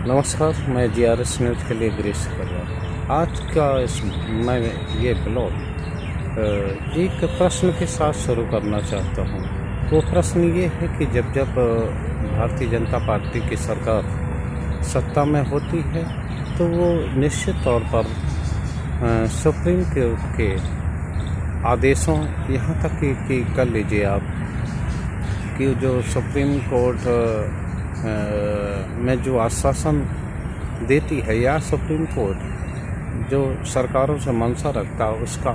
नमस्कार, मैं GRS news के लिए गिरीश कर रहा हूँ। आज का मैं ये ब्लॉग एक प्रश्न के साथ शुरू करना चाहता हूँ। वो प्रश्न ये है कि जब भारतीय जनता पार्टी की सरकार सत्ता में होती है तो वो निश्चित तौर पर सुप्रीम कोर्ट के आदेशों, यहाँ तक कि कर लीजिए आप कि जो सुप्रीम कोर्ट में जो आश्वासन देती है या सुप्रीम कोर्ट जो सरकारों से मंशा रखता है उसका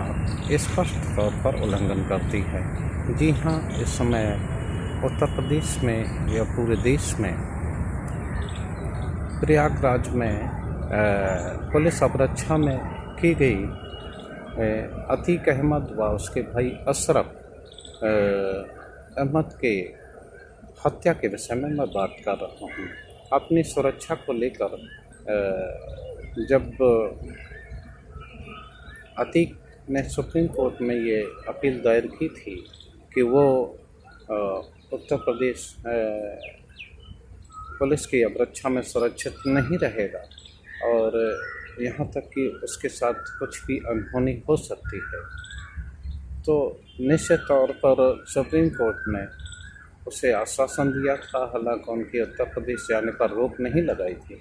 स्पष्ट तौर पर उल्लंघन करती है। जी हाँ, इस समय उत्तर प्रदेश में या पूरे देश में प्रयागराज में पुलिस अवरक्षा में की गई अतीक अहमद व उसके भाई अशरफ अहमद के हत्या के विषय में मैं बात कर रहा हूँ। अपनी सुरक्षा को लेकर जब अतीक ने सुप्रीम कोर्ट में ये अपील दायर की थी कि वो उत्तर प्रदेश पुलिस की अवरक्षा में सुरक्षित नहीं रहेगा और यहाँ तक कि उसके साथ कुछ भी अनहोनी हो सकती है, तो निश्चित तौर पर सुप्रीम कोर्ट ने उसे आश्वासन दिया था। हालांकि उनकी उत्तर प्रदेश जाने पर रोक नहीं लगाई थी,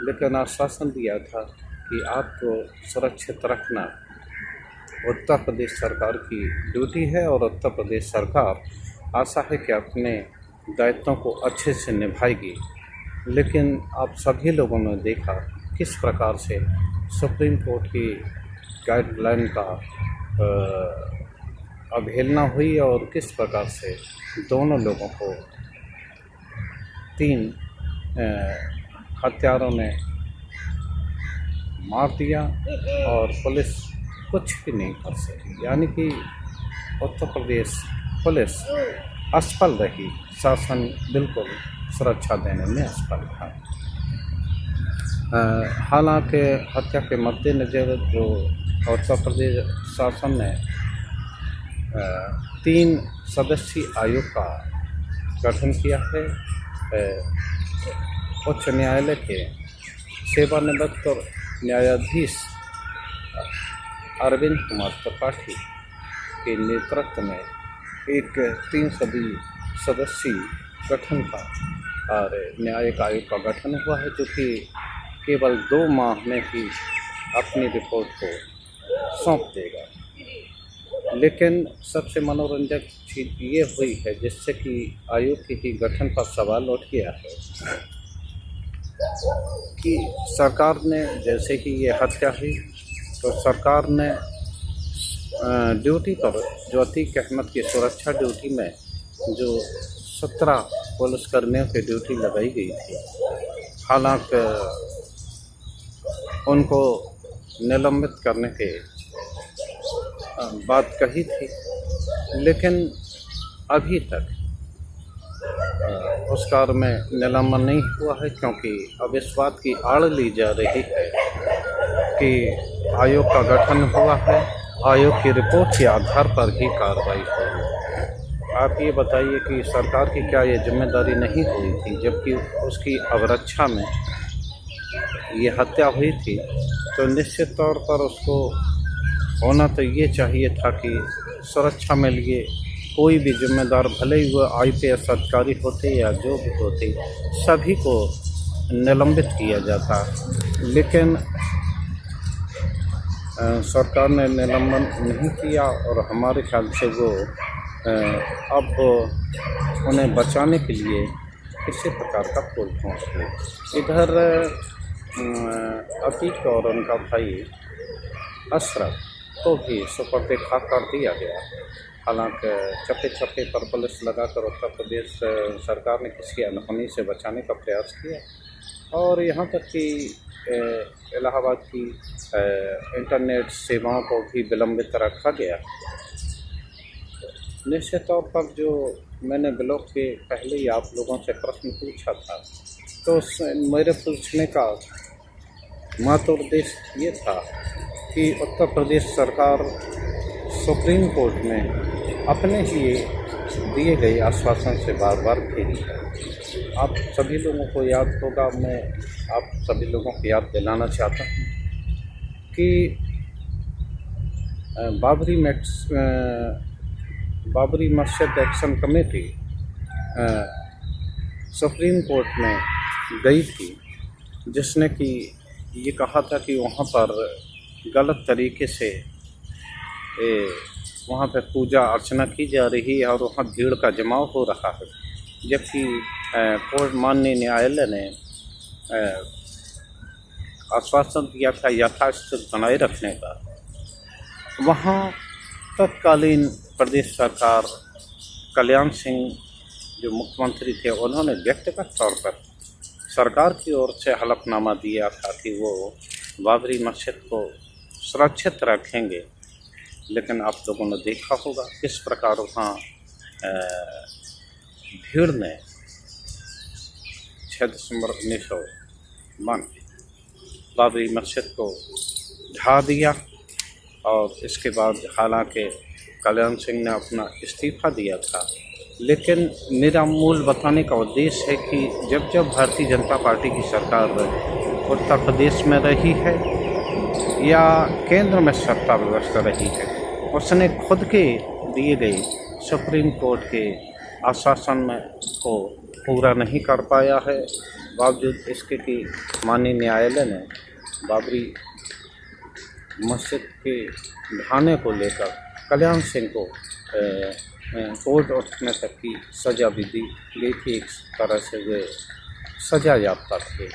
लेकिन आश्वासन दिया था कि आपको सुरक्षित रखना उत्तर प्रदेश सरकार की ड्यूटी है और उत्तर प्रदेश सरकार आशा है कि अपने दायित्वों को अच्छे से निभाएगी। लेकिन आप सभी लोगों ने देखा किस प्रकार से सुप्रीम कोर्ट की गाइडलाइन का अवहेलना हुई और किस प्रकार से दोनों लोगों को 3 हत्यारों ने मार दिया और पुलिस कुछ भी नहीं कर सकी। यानी कि उत्तर प्रदेश पुलिस असफल रही, शासन बिल्कुल सुरक्षा देने में असफल था। हालांकि हत्या के मद्देनज़र जो उत्तर प्रदेश शासन ने 3 सदस्यीय आयोग का गठन किया है। उच्च न्यायालय के सेवानिवृत्त न्यायाधीश अरविंद कुमार त्रिपाठी के नेतृत्व में एक 3 सदस्यीय गठन का और न्यायिक आयोग का गठन हुआ है, जो कि केवल 2 माह में ही अपनी रिपोर्ट को सौंप देगा। लेकिन सबसे मनोरंजक चीज़ ये हुई है, जिससे कि आयोग के ही गठन पर सवाल उठ गया है कि सरकार ने जैसे ही ये हत्या हुई तो सरकार ने ड्यूटी पर जो अतीक अहमद की सुरक्षा ड्यूटी में जो 17 पुलिसकर्मियों की ड्यूटी लगाई गई थी, हालांकि उनको निलंबित करने के बात कही थी, लेकिन अभी तक उस कार्य में निलंबन नहीं हुआ है, क्योंकि अब इस बात की आड़ ली जा रही है कि आयोग का गठन हुआ है, आयोग की रिपोर्ट के आधार पर ही कार्रवाई होगी। आप ये बताइए कि सरकार की क्या ये जिम्मेदारी नहीं हुई थी, जबकि उसकी अवरक्षा में ये हत्या हुई थी, तो निश्चित तौर पर उसको होना तो ये चाहिए था कि सुरक्षा में लिए कोई भी जिम्मेदार, भले ही वो IPS अधिकारी होते या जो भी होते, सभी को निलंबित किया जाता। लेकिन सरकार ने निलंबन नहीं किया और हमारे ख्याल से वो अब उन्हें बचाने के लिए किसी प्रकार का पुल पहुँच गए। इधर अतीक और उनका भाई अशरफ को भी सुपुर्द खाक कर दिया गया। हालांकि चप्पे चप्पे पर पुलिस लगाकर उत्तर प्रदेश सरकार ने किसी अनहोनी से बचाने का प्रयास किया और यहाँ तक कि इलाहाबाद की इंटरनेट सेवाओं को भी विलंबित रखा गया। निश्चित तौर पर जो मैंने ब्लॉग के पहले ही आप लोगों से प्रश्न पूछा था, तो मेरे पूछने का मात्र उद्देश्य ये था कि उत्तर प्रदेश सरकार सुप्रीम कोर्ट में अपने ही दिए गए आश्वासन से बार बार फेरी है। आप सभी लोगों को याद होगा, मैं आप सभी लोगों को याद दिलाना चाहता हूँ कि बाबरी मस्जिद एक्शन कमेटी सुप्रीम कोर्ट में गई थी, जिसने कि ये कहा था कि वहाँ पर गलत तरीके से वहाँ पर पूजा अर्चना की जा रही है और वहाँ भीड़ का जमाव हो रहा है, जबकि कोर्ट माननीय न्यायालय ने आश्वासन दिया था यथास्थिति बनाए रखने का। वहाँ तत्कालीन प्रदेश सरकार कल्याण सिंह जो मुख्यमंत्री थे, उन्होंने व्यक्तिगत तौर पर सरकार की ओर से हलफनामा दिया था कि वो बाबरी मस्जिद को सुरक्षित रखेंगे। लेकिन आप लोगों ने देखा होगा किस प्रकार वहाँ भीड़ ने 6 दिसंबर 1992 बाबरी मस्जिद को ढा दिया और इसके बाद हालांकि कल्याण सिंह ने अपना इस्तीफा दिया था। लेकिन मेरा मूल बताने का उद्देश्य है कि जब जब भारतीय जनता पार्टी की सरकार उत्तर प्रदेश में रही है या केंद्र में सत्ता व्यवस्था रही है, उसने खुद के दिए गए सुप्रीम कोर्ट के आश्वासन में को पूरा नहीं कर पाया है। बावजूद इसके कि माननीय न्यायालय ने बाबरी मस्जिद के ढाने को लेकर कल्याण सिंह को कोर्ट उठने तक की सज़ा भी दी गई थी। एक तरह से वे सज़ा याफ्ता थे।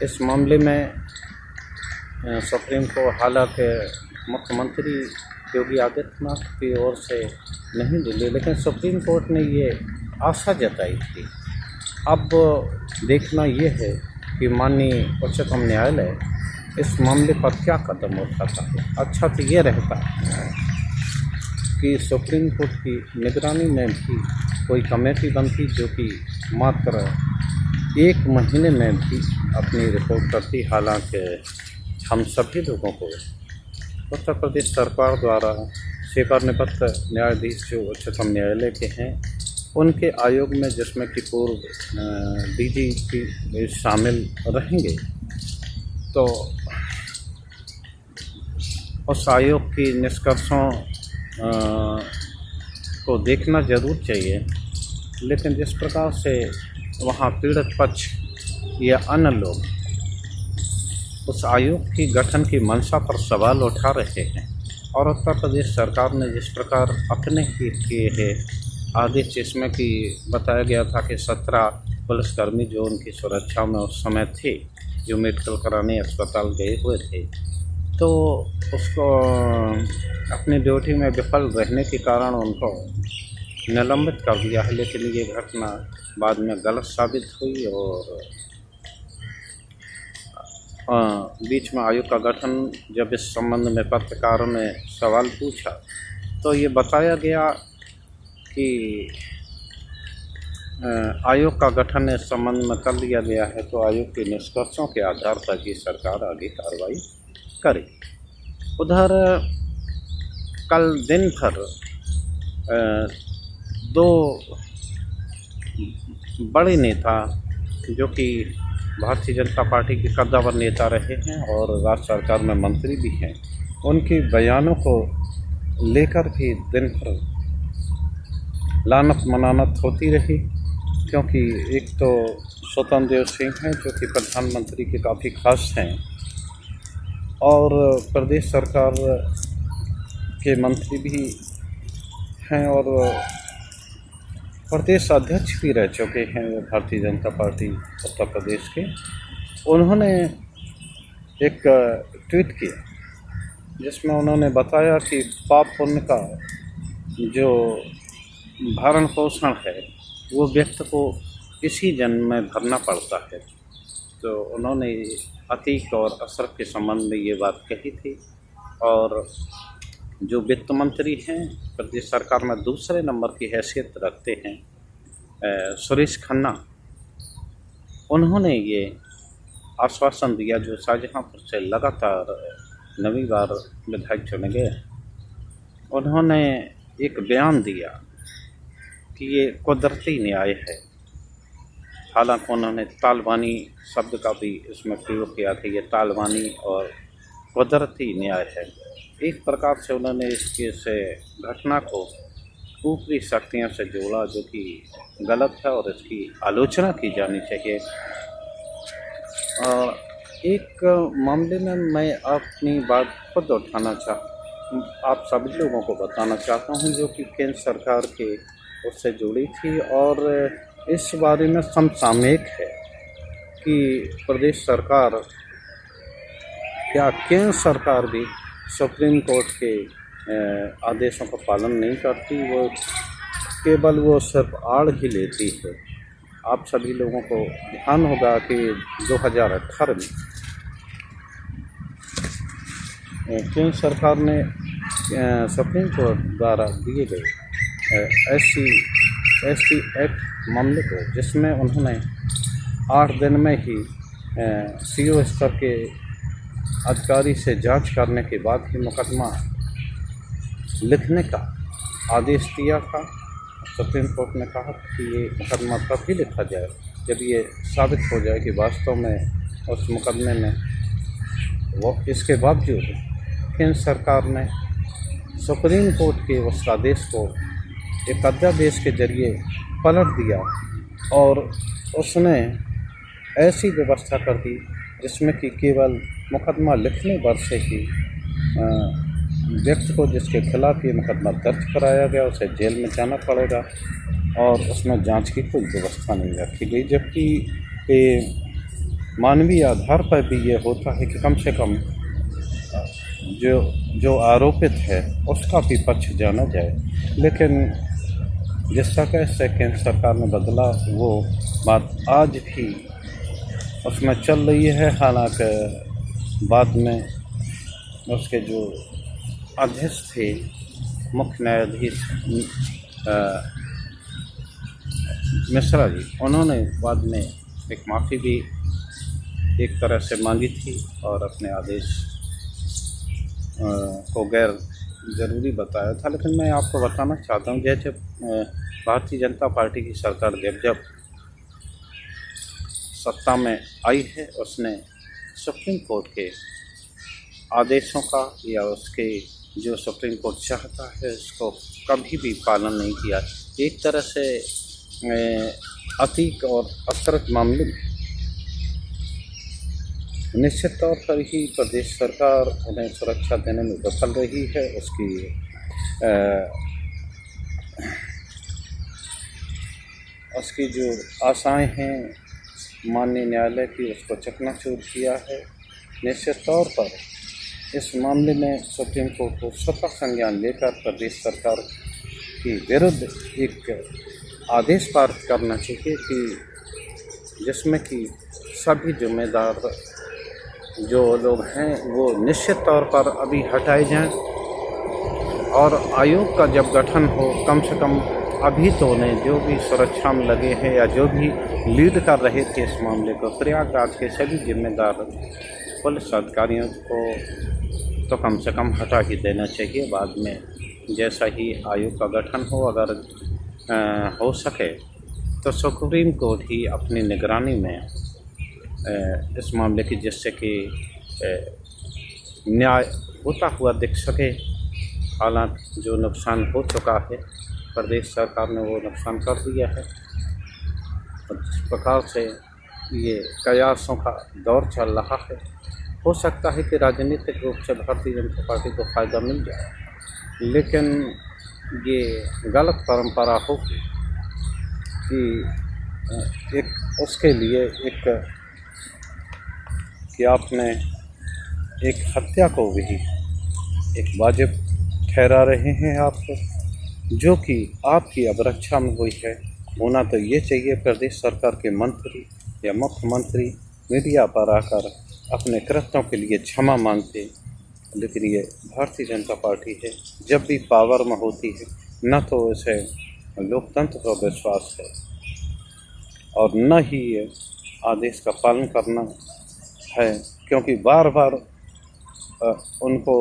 इस मामले में सुप्रीम कोर्ट हालांकि मुख्यमंत्री योगी आदित्यनाथ की ओर से नहीं मिली, लेकिन सुप्रीम कोर्ट ने ये आशा जताई थी। अब देखना ये है कि माननीय उच्चतम न्यायालय इस मामले पर क्या कदम उठाता है। अच्छा तो ये रहता कि सुप्रीम कोर्ट की निगरानी में भी कोई कमेटी बनती जो कि मात्र 1 महीने में भी अपनी रिपोर्ट करती। हालांकि हम सभी लोगों को उत्तर प्रदेश सरकार द्वारा सेवानिवृत्त न्यायाधीश जो उच्चतम न्यायालय के हैं, उनके आयोग में जिसमें कि पूर्व DGP शामिल रहेंगे, तो उस आयोग की निष्कर्षों को देखना ज़रूर चाहिए। लेकिन जिस प्रकार से वहाँ पीड़ित पक्ष या अन्य लोग उस आयोग की गठन की मंशा पर सवाल उठा रहे हैं और उत्तर प्रदेश सरकार ने जिस प्रकार अपने ही किए हैं आदेश, जिसमें कि बताया गया था कि 17 पुलिसकर्मी जो उनकी सुरक्षा में उस समय थे, जो मेडिकल कराने अस्पताल गए हुए थे, तो उसको अपनी ड्यूटी में विफल रहने के कारण उनको निलंबित कर दिया है। लेकिन ये घटना बाद में गलत साबित हुई और बीच में आयोग का गठन जब इस संबंध में पत्रकारों ने सवाल पूछा तो ये बताया गया कि आयोग का गठन इस संबंध में कर लिया गया है, तो आयोग के निष्कर्षों के आधार पर ही सरकार आगे कार्रवाई करे। उधर कल दिन भर 2 बड़े नेता जो कि भारतीय जनता पार्टी के कद्दावर नेता रहे हैं और राज्य सरकार में मंत्री भी हैं, उनके बयानों को लेकर भी दिन भर लानत मनानत होती रही। क्योंकि एक तो स्वतंत्र देव सिंह हैं जो कि प्रधानमंत्री के काफ़ी खास हैं और प्रदेश सरकार के मंत्री भी हैं और प्रदेश अध्यक्ष भी रह चुके हैं भारतीय जनता पार्टी उत्तर प्रदेश के। उन्होंने एक ट्वीट किया जिसमें उन्होंने बताया कि पाप पुण्य का जो भरण पोषण है वो व्यक्ति को इसी जन्म में भरना पड़ता है। तो उन्होंने अतीक और अशरफ के संबंध में ये बात कही थी। और जो वित्त मंत्री हैं प्रदेश सरकार में दूसरे नंबर की हैसियत रखते हैं सुरेश खन्ना, उन्होंने ये आश्वासन दिया जो शाहजहाँपुर से लगातार 9वीं बार विधायक चुने गए। उन्होंने एक बयान दिया कि ये कुदरती न्याय है। हालांकि उन्होंने तालिबानी शब्द का भी इसमें प्रयोग किया कि ये तालिबानी और कुदरती न्याय है। एक प्रकार से उन्होंने इसके से घटना को ऊपरी शक्तियों से जोड़ा, जो कि गलत है और इसकी आलोचना की जानी चाहिए। एक मामले में मैं अपनी बात खुद उठाना आप सभी लोगों को बताना चाहता हूं, जो कि केंद्र सरकार के उससे जुड़ी थी और इस बारे में समसामयिक है कि प्रदेश सरकार क्या केंद्र सरकार भी सुप्रीम कोर्ट के आदेशों का पालन नहीं करती, वो सिर्फ आड़ ही लेती है। आप सभी लोगों को ध्यान होगा कि 2018 में केंद्र सरकार ने सुप्रीम कोर्ट द्वारा दिए गए एसटी एक्ट मामले को, जिसमें उन्होंने 8 दिन में ही सीओ स्तर के अधिकारी से जांच करने के बाद ही मुकदमा लिखने का आदेश दिया था। सुप्रीम कोर्ट ने कहा कि ये मुकदमा तभी लिखा जाए जब ये साबित हो जाए कि वास्तव में उस मुकदमे में वो, इसके बावजूद केंद्र सरकार ने सुप्रीम कोर्ट के उस आदेश को एक अध्यादेश के जरिए पलट दिया और उसने ऐसी व्यवस्था कर दी जिसमें कि केवल मुकदमा लिखने भर से ही व्यक्ति को जिसके खिलाफ ये मुकदमा दर्ज कराया गया उसे जेल में जाना पड़ेगा और उसमें जांच की कोई व्यवस्था नहीं रखी गई। जबकि मानवीय आधार पर भी ये होता है कि कम से कम जो आरोपित है उसका भी पक्ष जाना जाए, लेकिन जिस तरह से केंद्र सरकार ने बदला वो बात आज भी उसमें चल रही है। हालांकि बाद में उसके जो अध्यक्ष थे मुख्य न्यायाधीश मिश्रा जी, उन्होंने बाद में एक माफ़ी भी एक तरह से मांगी थी और अपने आदेश को गैर ज़रूरी बताया था। लेकिन मैं आपको बताना चाहता हूँ, जैसे भारतीय जनता पार्टी की सरकार जब सत्ता में आई है उसने सुप्रीम कोर्ट के आदेशों का या उसके जो सुप्रीम कोर्ट चाहता है उसको कभी भी पालन नहीं किया। एक तरह से अतीक और असरत मामले में निश्चित तौर पर ही प्रदेश सरकार उन्हें सुरक्षा देने में विफल रही है। उसकी जो आशाएं हैं माननीय न्यायालय की उसको चकनाचूर किया है। निश्चित तौर पर इस मामले में सुप्रीम कोर्ट को स्वतः संज्ञान लेकर प्रदेश सरकार के विरुद्ध एक आदेश पारित करना चाहिए कि जिसमें कि सभी जिम्मेदार जो लोग हैं वो निश्चित तौर पर अभी हटाए जाएं और आयोग का जब गठन हो कम से कम अभी तो उन्हें जो भी सुरक्षा में लगे हैं या जो भी लीड कर रहे थे इस मामले को, प्रयागराज के सभी जिम्मेदार पुलिस अधिकारियों को तो कम से कम हटा ही देना चाहिए। बाद में जैसा ही आयोग का गठन हो, अगर हो सके तो सुप्रीम कोर्ट ही अपनी निगरानी में इस मामले की, जिससे कि न्याय होता हुआ दिख सके। हालांकि जो नुकसान हो चुका है प्रदेश सरकार ने वो नुकसान कर दिया है और जिस प्रकार से ये कयासों का दौर चल रहा है, हो सकता है कि राजनीतिक रूप से भारतीय जनता पार्टी को फ़ायदा मिल जाए, लेकिन ये गलत परंपरा होगी कि एक उसके लिए कि आपने एक हत्या को भी एक वाजिब ठहरा रहे हैं आप, जो कि आपकी अवरक्षा में हुई है। होना तो ये चाहिए प्रदेश सरकार के मंत्री या मुख्यमंत्री मीडिया पर आकर अपने कृत्यों के लिए क्षमा मांगते, लेकिन ये भारतीय जनता पार्टी है, जब भी पावर में होती है न तो इसे लोकतंत्र पर विश्वास है और न ही ये आदेश का पालन करना है, क्योंकि बार बार उनको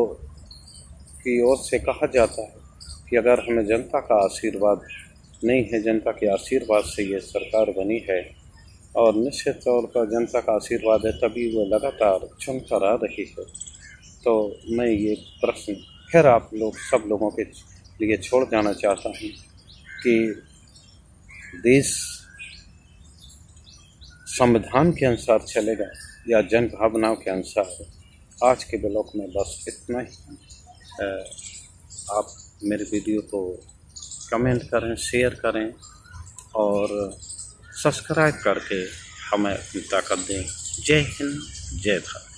की ओर से कहा जाता है कि अगर हमें जनता का आशीर्वाद नहीं है, जनता के आशीर्वाद से ये सरकार बनी है, और निश्चित तौर पर जनता का आशीर्वाद है, तभी वो लगातार चुनकर आ रही है। तो मैं ये प्रश्न फिर आप लोग सब लोगों के लिए छोड़ जाना चाहता हूँ कि देश संविधान के अनुसार चलेगा या जन भावनाओं के अनुसार। आज के ब्लॉग में बस इतना ही। आप मेरे वीडियो को कमेंट करें, शेयर करें और सब्सक्राइब करके हमें अपनी ताकत दें। जय हिंद, जय भारत।